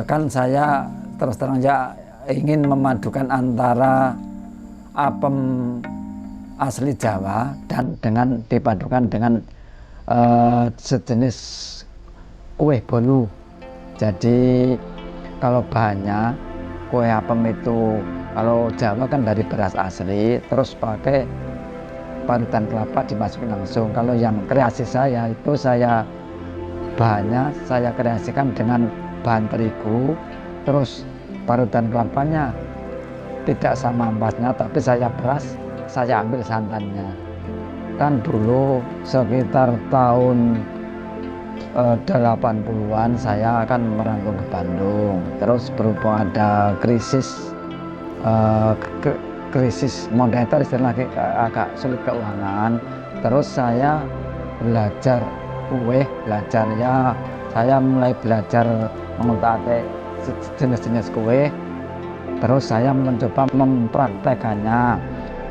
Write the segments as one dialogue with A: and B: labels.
A: Kan saya terus terang aja ingin memadukan antara apem asli Jawa dan dengan dipadukan dengan sejenis kue bolu. Jadi kalau bahannya kue apem itu, kalau Jawa kan dari beras asli terus pakai parutan kelapa dimasukin langsung. Kalau yang kreasi saya itu bahannya saya kreasikan dengan bahan terigu, terus parutan kelapanya tidak sama ampasnya, tapi saya peras, saya ambil santannya. Kan dulu sekitar tahun 80-an saya akan merantau ke Bandung, terus berhubung ada krisis moneter, istilahnya agak sulit keuangan, terus saya belajar belajarnya saya mulai belajar mengutak-atik jenis-jenis kue, terus saya mencoba mempraktekannya.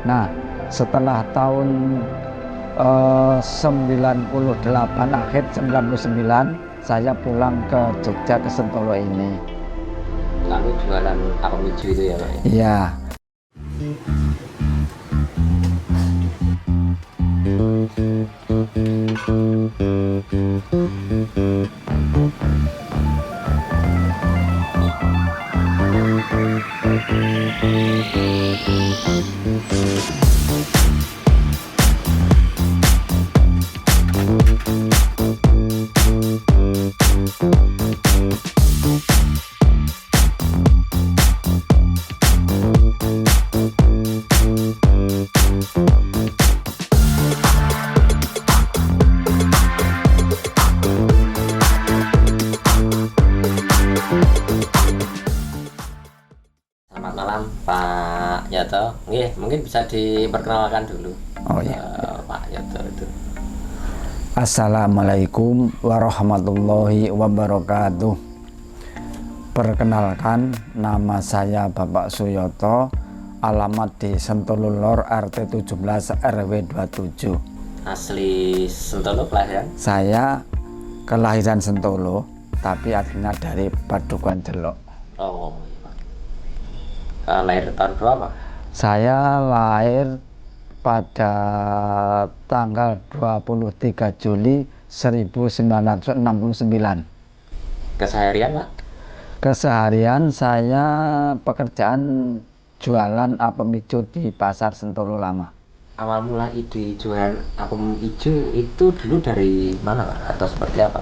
A: Nah, setelah tahun 98, akhir 99 saya pulang ke Jogja, ke Sentolo ini.
B: Lalu jualan apem hijau itu ya Pak?
A: Iya.
B: Selamat malam Pak Yato. Mungkin bisa diperkenalkan dulu.
A: Oh ya.
B: Pak Yato itu.
A: Assalamualaikum warahmatullahi wabarakatuh. Perkenalkan, nama saya Bapak Suyoto, alamat di Sentolo Lor, RT 17 RW 27.
B: Asli Sentolo kelahiran?
A: Saya kelahiran Sentolo, tapi aslinya dari Padukuhan Jelok.
B: Oh, lahir tahun berapa?
A: Saya lahir pada tanggal 23 Juli 1969.
B: Keseharian Pak?
A: Keseharian saya pekerjaan jualan apem hijau di Pasar Sentolo Lama.
B: Awal mula ide jualan apem hijau itu dulu dari mana Pak? Atau seperti apa?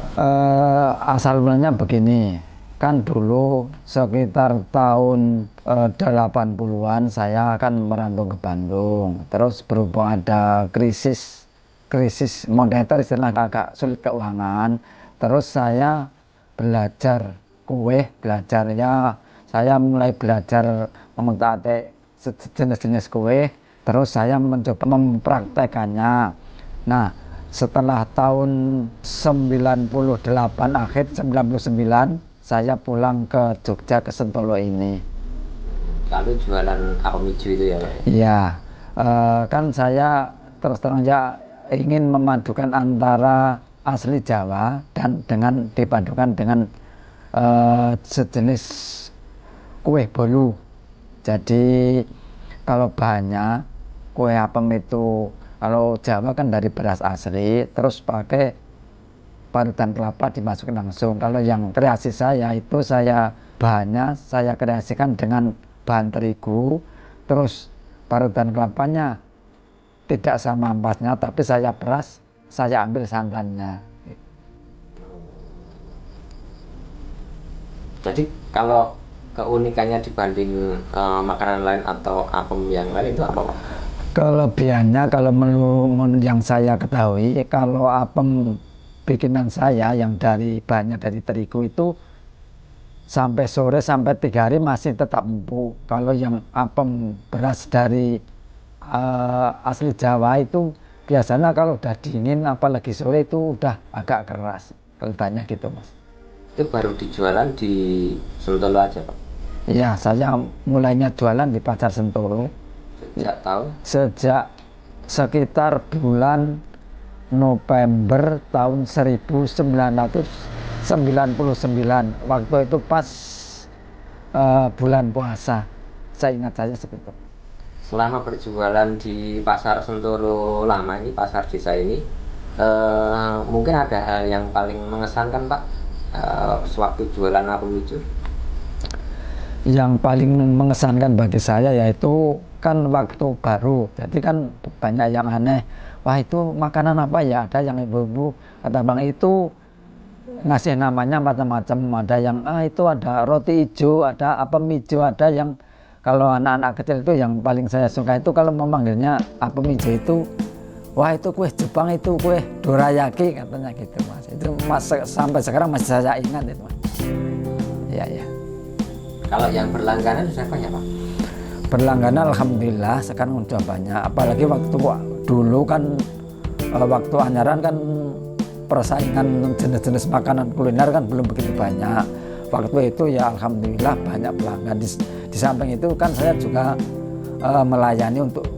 A: Asal mulanya begini, kan dulu sekitar tahun 80-an saya akan merantau ke Bandung, terus berhubung ada krisis moneter, istilahnya agak sulit keuangan, terus saya belajarnya saya mulai belajar mengutak-atik jenis-jenis kue, terus saya mencoba mempraktekannya. Nah, setelah tahun 98, akhir 99 saya pulang ke Jogja, ke Sentolo ini.
B: Lalu jualan apem hijau itu ya Pak?
A: Iya. Kan saya terus terang aja ingin memadukan antara asli Jawa dan dengan dipadukan dengan sejenis kue bolu. Jadi kalau bahannya kue apem itu, kalau Jawa kan dari beras asli terus pakai parutan kelapa dimasukin langsung. Kalau yang kreasi saya itu bahannya saya kreasikan dengan bahan terigu, terus parutan kelapanya tidak sama ampasnya, tapi saya peras, saya ambil santannya.
B: Jadi kalau keunikannya dibanding makanan lain atau apem yang lain itu apa Pak?
A: Kelebihannya kalau menurut yang saya ketahui, kalau apem bikinan saya yang bahannya dari terigu itu sampai sore, sampai 3 hari masih tetap empuk. Kalau yang apem beras dari asli Jawa itu biasanya kalau udah dingin, apalagi sore itu udah agak keras. Kelihatannya gitu Mas.
B: Itu baru dijualan di Sentolo aja Pak?
A: Ya, saya mulainya jualan di Pasar Sentolo
B: Sejak tahun?
A: sejak sekitar bulan November tahun 1999. 99 waktu itu pas bulan puasa, saya ingat saja seperti itu.
B: Selama berjualan di pasar Sentolo lama ini, pasar desa ini, mungkin ada hal yang paling mengesankan Pak, sewaktu jualan apem hijau?
A: Yang paling mengesankan bagi saya yaitu kan waktu baru, jadi kan banyak yang aneh. Wah, itu makanan apa ya? Ada yang ibu-ibu kata bang itu ngasih namanya macam-macam. Ada yang itu ada roti hijau, ada apem hijau, ada yang kalau anak-anak kecil itu yang paling saya suka itu kalau memanggilnya apem hijau itu, wah itu kue Jepang, itu kue dorayaki katanya gitu mas. Itu mas, sampai sekarang masih saya ingat itu mas. Iya ya.
B: Kalau yang berlangganan sudah banyak Pak?
A: Berlangganan alhamdulillah sekarang udah banyak. Apalagi waktu dulu kan waktu anyaran kan persaingan jenis-jenis makanan kuliner kan belum begitu banyak. Waktu itu ya alhamdulillah banyak pelanggan. Di samping itu kan saya juga melayani untuk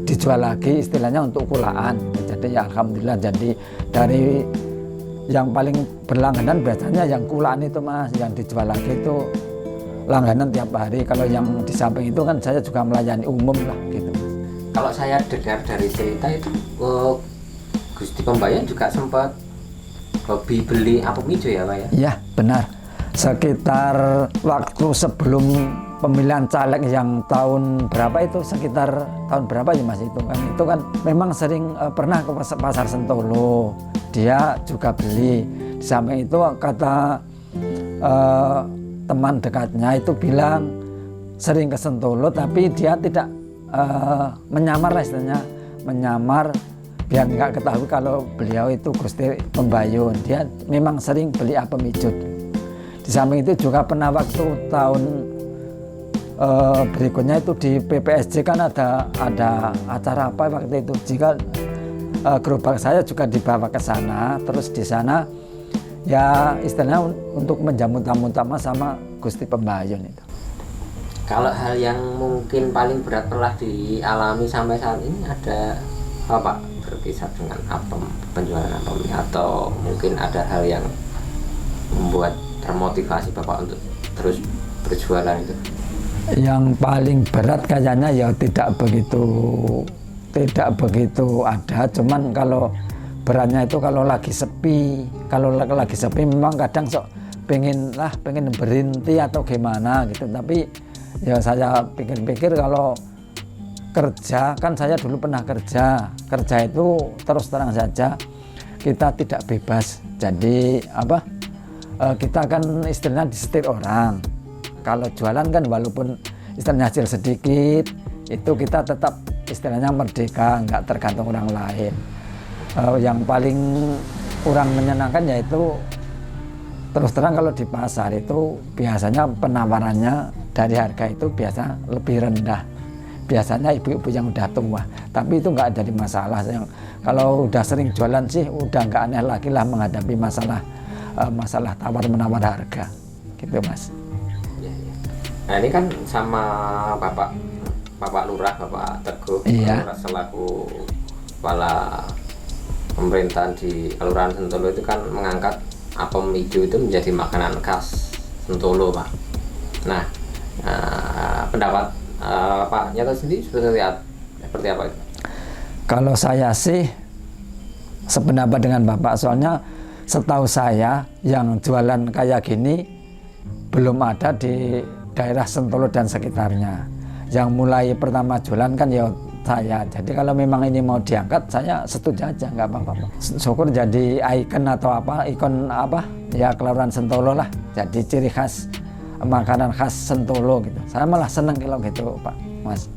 A: dijual lagi, istilahnya untuk kulaan. Jadi ya alhamdulillah, jadi dari yang paling berlangganan biasanya yang kulaan itu mas, yang dijual lagi itu langganan tiap hari. Kalau yang di samping itu kan saya juga melayani umum lah gitu.
B: Kalau saya dengar dari cerita itu Gusti Pembayan juga sempat hobi beli apem hijau ya Pak ya?
A: Iya benar. Sekitar waktu sebelum pemilihan caleg yang tahun berapa itu, sekitar tahun berapa ya mas itu kan memang sering pernah ke pasar Sentolo, dia juga beli. Di samping itu kata teman dekatnya itu bilang sering ke Sentolo tapi dia tidak menyamar lah istilahnya, menyamar biar nggak ketahui kalau beliau itu Gusti Pembayun. Dia memang sering beli apem hijau. Di samping itu juga pernah waktu tahun berikutnya itu di PPSJ kan ada acara apa waktu itu, jika gerobak saya juga dibawa ke sana, terus di sana ya istilahnya untuk menjamu tamu-tamu sama Gusti Pembayun itu.
B: Kalau hal yang mungkin paling berat telah dialami sampai saat ini ada apa Pak, berkisar dengan apem, penjualan apem, atau mungkin ada hal yang membuat termotivasi Bapak untuk terus berjualan itu?
A: Yang paling berat kayaknya ya tidak begitu ada, cuman kalau beratnya itu kalau lagi sepi memang kadang pengen berhenti atau gimana gitu. Tapi ya saya pikir-pikir kalau kerja, kan saya dulu pernah kerja itu terus terang saja kita tidak bebas. Jadi kita kan istilahnya disetir orang. Kalau jualan kan walaupun istilahnya hasil sedikit, itu kita tetap istilahnya merdeka, nggak tergantung orang lain. Yang paling kurang menyenangkan yaitu terus terang kalau di pasar itu biasanya penawarannya dari harga itu biasa lebih rendah. Biasanya ibu-ibu yang udah tua, tapi itu nggak jadi masalah. Kalau udah sering jualan sih udah nggak aneh lagi lah menghadapi masalah tawar menawar harga gitu mas.
B: Nah ini kan sama Bapak Lurah, Bapak Teguh,
A: iya.
B: Lurah selaku kepala pemerintahan di Kelurahan Sentolo itu kan mengangkat apem hijau itu menjadi makanan khas Sentolo Pak. Nah pendapat Pak Nyato sendiri seperti apa itu?
A: Kalau saya sih sependapat dengan Bapak, soalnya setahu saya yang jualan kayak gini belum ada di daerah Sentolo dan sekitarnya. Yang mulai pertama jualan kan ya saya. Jadi kalau memang ini mau diangkat, saya setuju aja, nggak apa-apa. Syukur jadi ikon atau ikon ya Kelurahan Sentolo lah. Jadi ciri khas makanan khas Sentolo gitu. Saya malah seneng kalau gitu Pak Mas.